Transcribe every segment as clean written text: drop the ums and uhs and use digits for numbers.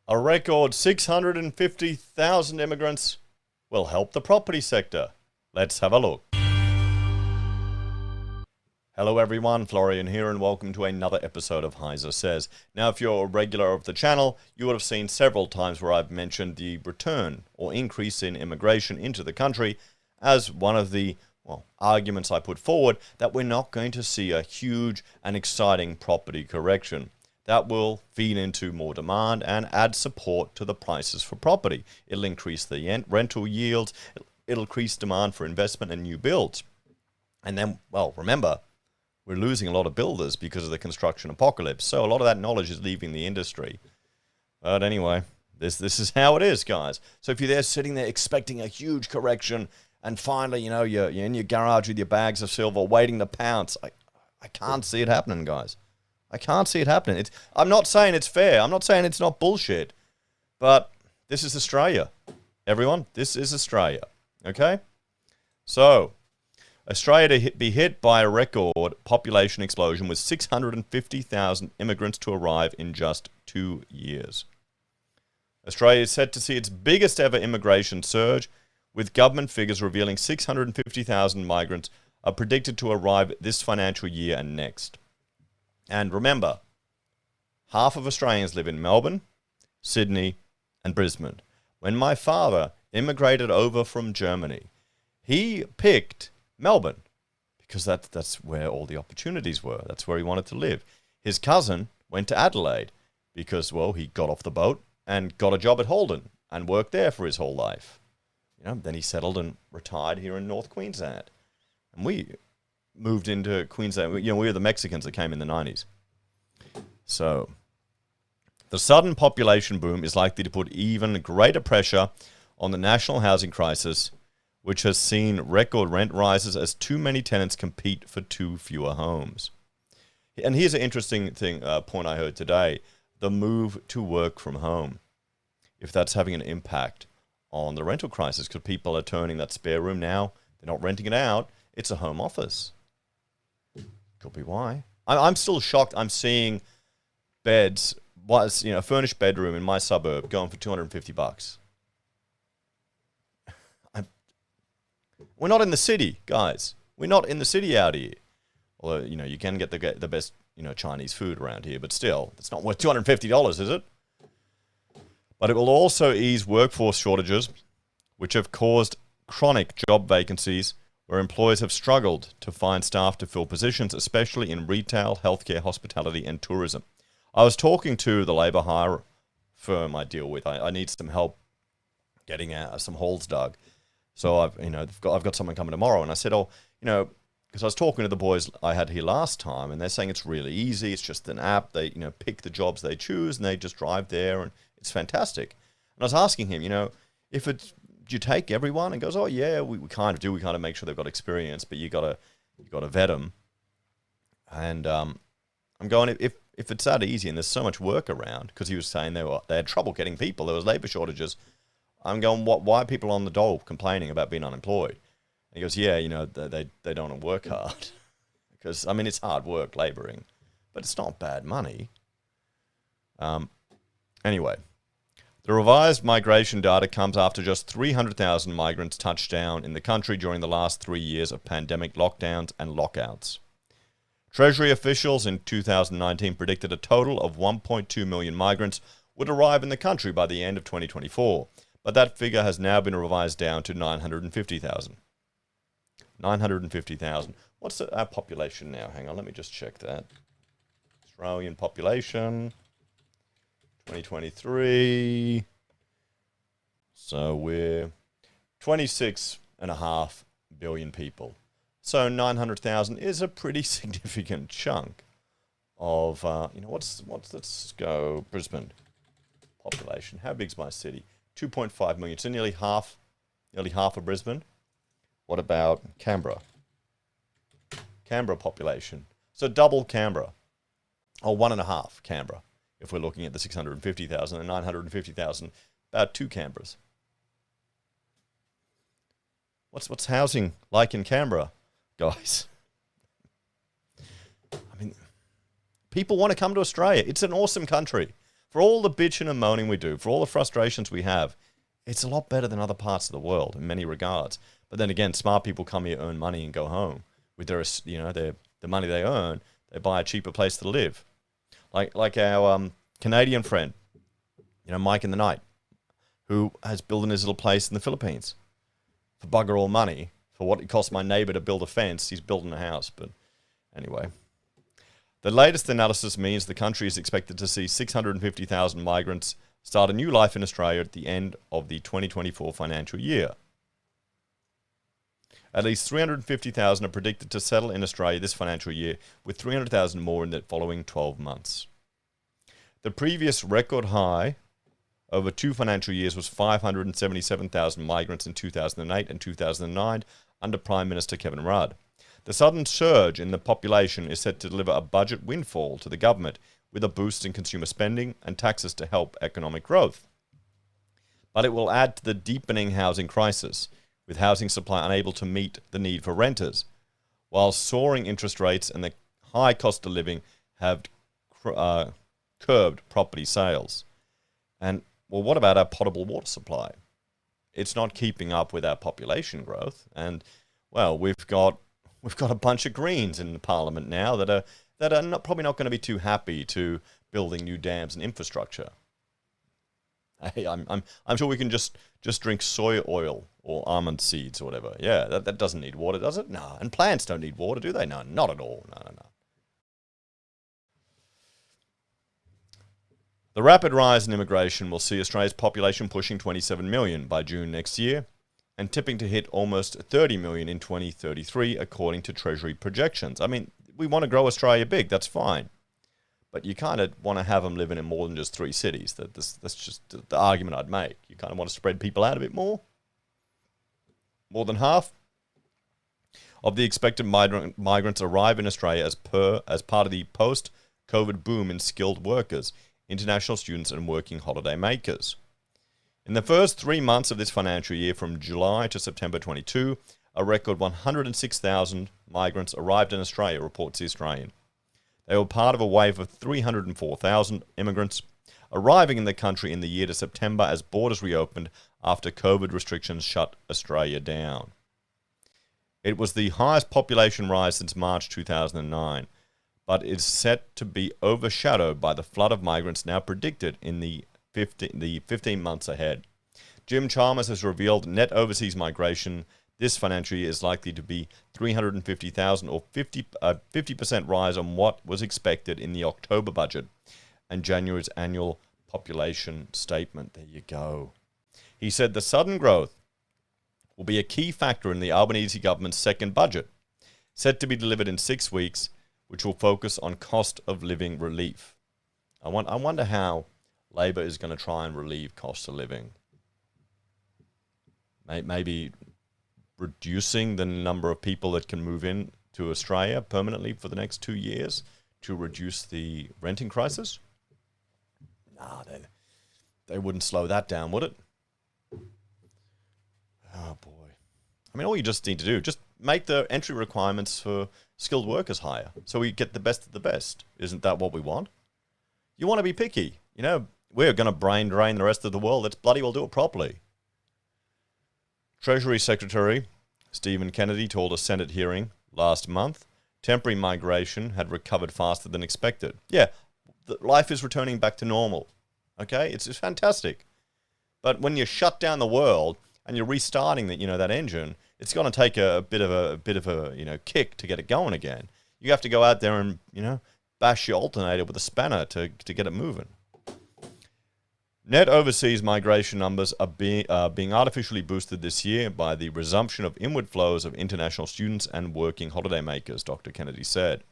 A record 650,000 immigrants will help the property sector. Let's have a look. Hello everyone, Florian here, and welcome to another episode of HeiseSays. Now, if you're a regular of the channel, you would have seen several times where I've mentioned the return or increase in immigration into the country as one of the arguments I put forward that we're not going to see a huge and exciting property correction. That will feed into more demand and add support to the prices for property. It'll increase the rental yields, it'll increase demand for investment and new builds. And then, well, remember, we're losing a lot of builders because of the construction apocalypse. So a lot of that knowledge is leaving the industry. But anyway, this is how it is, guys. So if you're there sitting there expecting a huge correction and finally, you're in your garage with your bags of silver waiting to pounce, I can't see it happening, guys. I can't see it happening. I'm not saying it's fair. I'm not saying it's not bullshit. But this is Australia. Everyone, this is Australia. Okay? So, Australia to be hit by a record population explosion with 650,000 immigrants to arrive in just 2 years. Australia is set to see its biggest ever immigration surge, with government figures revealing 650,000 migrants are predicted to arrive this financial year and next. And remember, half of Australians live in Melbourne, Sydney, and Brisbane. When my father immigrated over from Germany, he picked Melbourne because that's where all the opportunities were. That's where he wanted to live. His cousin went to Adelaide because, well, he got off the boat and got a job at Holden and worked there for his whole life. Then he settled and retired here in North Queensland. And we moved into Queensland. We were the Mexicans that came in the 90s. So, the sudden population boom is likely to put even greater pressure on the national housing crisis, which has seen record rent rises as too many tenants compete for too fewer homes. And here's an interesting point I heard today: the move to work from home. If that's having an impact on the rental crisis, because people are turning that spare room now, they're not renting it out, it's a home office. Could be why. I'm still shocked. I'm seeing beds, a furnished bedroom in my suburb going for $250. We're not in the city, guys. We're not in the city out here. Although, you can get the best, Chinese food around here, but still, it's not worth $250, is it? But it will also ease workforce shortages, which have caused chronic job vacancies where employers have struggled to find staff to fill positions, especially in retail, healthcare, hospitality, and tourism. I was talking to the labour hire firm I deal with. I need some help getting some holes dug. So I've got someone coming tomorrow, and I said, because I was talking to the boys I had here last time, and they're saying it's really easy. It's just an app. They pick the jobs they choose, and they just drive there, and it's fantastic. And I was asking him, if it's, do you take everyone? And he goes, oh yeah, we kind of do. We kind of make sure they've got experience, but you gotta vet them. And I'm going, if it's that easy and there's so much work around, because he was saying they had trouble getting people, there was labour shortages. I'm going, why are people on the dole complaining about being unemployed? And he goes, yeah, they don't want to work hard. Because, it's hard work, labouring, but it's not bad money. Anyway, the revised migration data comes after just 300,000 migrants touched down in the country during the last 3 years of pandemic lockdowns and lockouts. Treasury officials in 2019 predicted a total of 1.2 million migrants would arrive in the country by the end of 2024, but that figure has now been revised down to 950,000. 950,000. What's our population now? Hang on, let me just check that. Australian population, 2023. So we're 26.5 billion people. So 900,000 is a pretty significant chunk of, let's go Brisbane population. How big's my city? 2.5 million. So nearly half of Brisbane. What about Canberra? Canberra population. So double Canberra. Or 1.5 Canberra. If we're looking at the 650,000 and 950,000, about 2 Canberras. What's housing like in Canberra, guys? People want to come to Australia. It's an awesome country. for all the bitching and moaning we do, for all the frustrations we have, it's a lot better than other parts of the world in many regards. But then again, smart people come here, earn money, and go home with their, the money they earn. They buy a cheaper place to live, like our Canadian friend, Mike in the Night, who has built his little place in the Philippines for bugger all money. For what it cost my neighbor to build a fence, he's building a house. But anyway, the latest analysis means the country is expected to see 650,000 migrants start a new life in Australia at the end of the 2024 financial year. At least 350,000 are predicted to settle in Australia this financial year, with 300,000 more in the following 12 months. The previous record high over 2 financial years was 577,000 migrants in 2008 and 2009 under Prime Minister Kevin Rudd. The sudden surge in the population is set to deliver a budget windfall to the government, with a boost in consumer spending and taxes to help economic growth. But it will add to the deepening housing crisis, with housing supply unable to meet the need for renters, while soaring interest rates and the high cost of living have curbed property sales. And, well, what about our potable water supply? It's not keeping up with our population growth. And, well, we've got a bunch of Greens in the Parliament now that are probably not going to be too happy to building new dams and infrastructure. Hey, I'm sure we can just drink soy oil or almond seeds or whatever. Yeah, that doesn't need water, does it? No. And plants don't need water, do they? No, not at all. No. The rapid rise in immigration will see Australia's population pushing 27 million by June next year and tipping to hit almost 30 million in 2033, according to Treasury projections. I mean, we want to grow Australia big, that's fine. But you kind of want to have them living in more than just 3 cities. That's just the argument I'd make. You kind of want to spread people out a bit more. More than half of the expected migrants arrive in Australia as part of the post-COVID boom in skilled workers, international students and working holiday makers. In the first 3 months of this financial year, from July to September 22, a record 106,000 migrants arrived in Australia, reports The Australian. They were part of a wave of 304,000 immigrants arriving in the country in the year to September as borders reopened after COVID restrictions shut Australia down. It was the highest population rise since March 2009, but is set to be overshadowed by the flood of migrants now predicted in the 15 months ahead. Jim Chalmers has revealed net overseas migration this financial year is likely to be 350,000, or 50% rise on what was expected in the October budget and January's annual population statement. There you go. He said the sudden growth will be a key factor in the Albanese government's second budget, set to be delivered in 6 weeks, which will focus on cost of living relief. I wonder how Labor is going to try and relieve cost of living. Maybe reducing the number of people that can move in to Australia permanently for the next 2 years to reduce the renting crisis? Nah, they wouldn't slow that down, would it? Oh, boy. I mean, all you just need to do, just make the entry requirements for skilled workers higher so we get the best of the best. Isn't that what we want? You want to be picky. We're going to brain drain the rest of the world. Let's bloody well do it properly. Treasury Secretary Stephen Kennedy told a Senate hearing last month temporary migration had recovered faster than expected. Yeah, life is returning back to normal. Okay, it's fantastic. But when you shut down the world and you're restarting that engine, it's going to take a bit of a kick to get it going again. You have to go out there and bash your alternator with a spanner to get it moving. Net overseas migration numbers are being artificially boosted this year by the resumption of inward flows of international students and working holiday makers, Dr. Kennedy said.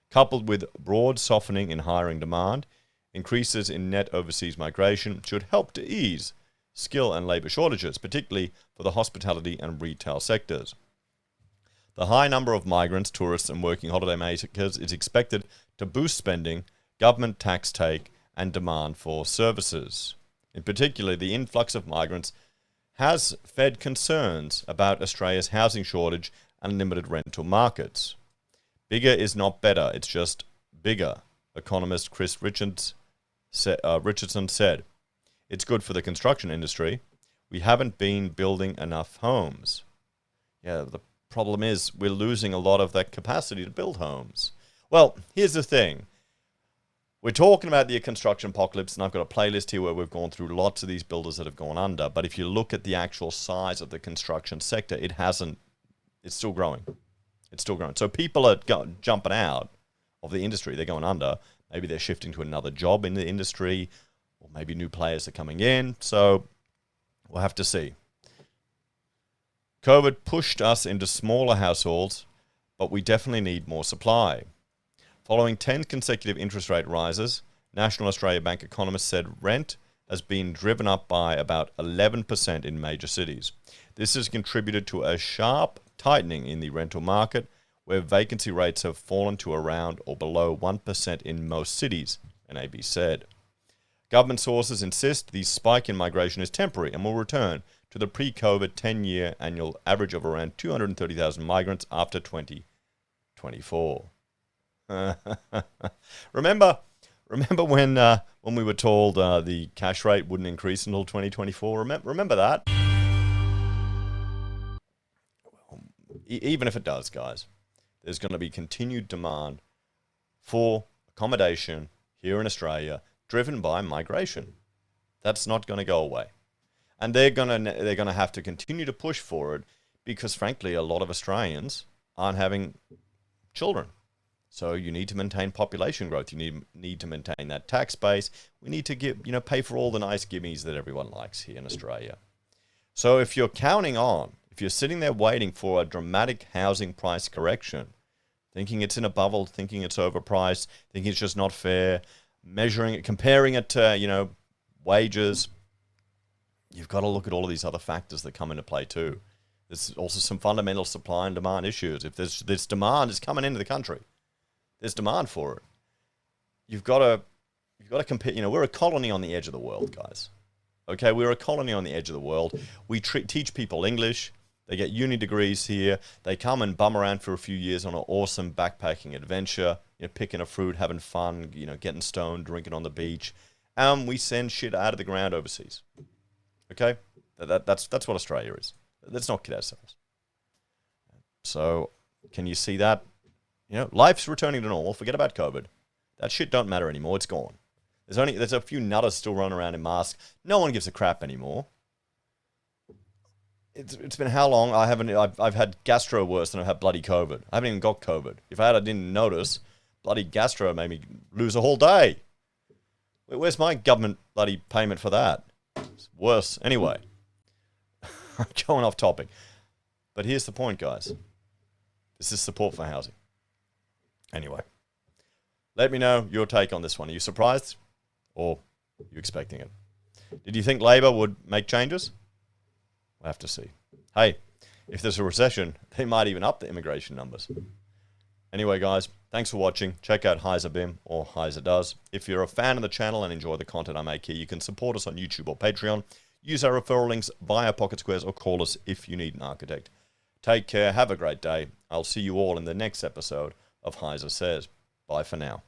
Coupled with broad softening in hiring demand, increases in net overseas migration should help to ease skill and labour shortages, particularly for the hospitality and retail sectors. The high number of migrants, tourists and working holiday makers is expected to boost spending, government tax take and demand for services. In particular, the influx of migrants has fed concerns about Australia's housing shortage and limited rental markets. Bigger is not better, it's just bigger, economist Chris Richards Richardson said, "It's good for the construction industry. We haven't been building enough homes." Yeah, the problem is we're losing a lot of that capacity to build homes. Well, here's the thing. We're talking about the construction apocalypse, and I've got a playlist here where we've gone through lots of these builders that have gone under. But if you look at the actual size of the construction sector, it's still growing. It's still growing. So people are jumping out of the industry. They're going under. Maybe they're shifting to another job in the industry, or maybe new players are coming in. So we'll have to see. COVID pushed us into smaller households, but we definitely need more supply. Following 10 consecutive interest rate rises, National Australia Bank economists said rent has been driven up by about 11% in major cities. This has contributed to a sharp tightening in the rental market, where vacancy rates have fallen to around or below 1% in most cities, NAB said. Government sources insist the spike in migration is temporary and will return to the pre-COVID 10-year annual average of around 230,000 migrants after 2024. Remember when we were told the cash rate wouldn't increase until 2024? Remember that? Even if it does, guys, there's going to be continued demand for accommodation here in Australia, driven by migration. That's not going to go away, and they're going to have to continue to push for it because, frankly, a lot of Australians aren't having children. So you need to maintain population growth. You need to maintain that tax base. We need to pay for all the nice gimmies that everyone likes here in Australia. So if you're sitting there waiting for a dramatic housing price correction, thinking it's in a bubble, thinking it's overpriced, thinking it's just not fair, measuring it, comparing it to, wages, you've got to look at all of these other factors that come into play too. There's also some fundamental supply and demand issues. If this demand is coming into the country, there's demand for it. You've got to compare. We're a colony on the edge of the world, guys. Okay, we're a colony on the edge of the world. We teach people English. They get uni degrees here. They come and bum around for a few years on an awesome backpacking adventure, picking a fruit, having fun, getting stoned, drinking on the beach. And we send shit out of the ground overseas. Okay? That's what Australia is. Let's not kid ourselves. So, can you see that? Life's returning to normal. Forget about COVID. That shit don't matter anymore. It's gone. There's a few nutters still running around in masks. No one gives a crap anymore. It's been how long? I've had gastro worse than I've had bloody COVID. I haven't even got COVID. If I didn't notice, bloody gastro made me lose a whole day. Where's my government bloody payment for that? It's worse. Anyway, I'm going off topic. But here's the point, guys. This is support for housing. Anyway, let me know your take on this one. Are you surprised? Or are you expecting it? Did you think Labor would make changes? We'll have to see. Hey, if there's a recession, they might even up the immigration numbers. Anyway, guys, thanks for watching. Check out Heise BIM or Heise Does. If you're a fan of the channel and enjoy the content I make here, you can support us on YouTube or Patreon. Use our referral links via Pocket Squares or call us if you need an architect. Take care. Have a great day. I'll see you all in the next episode of HeiseSays. Bye for now.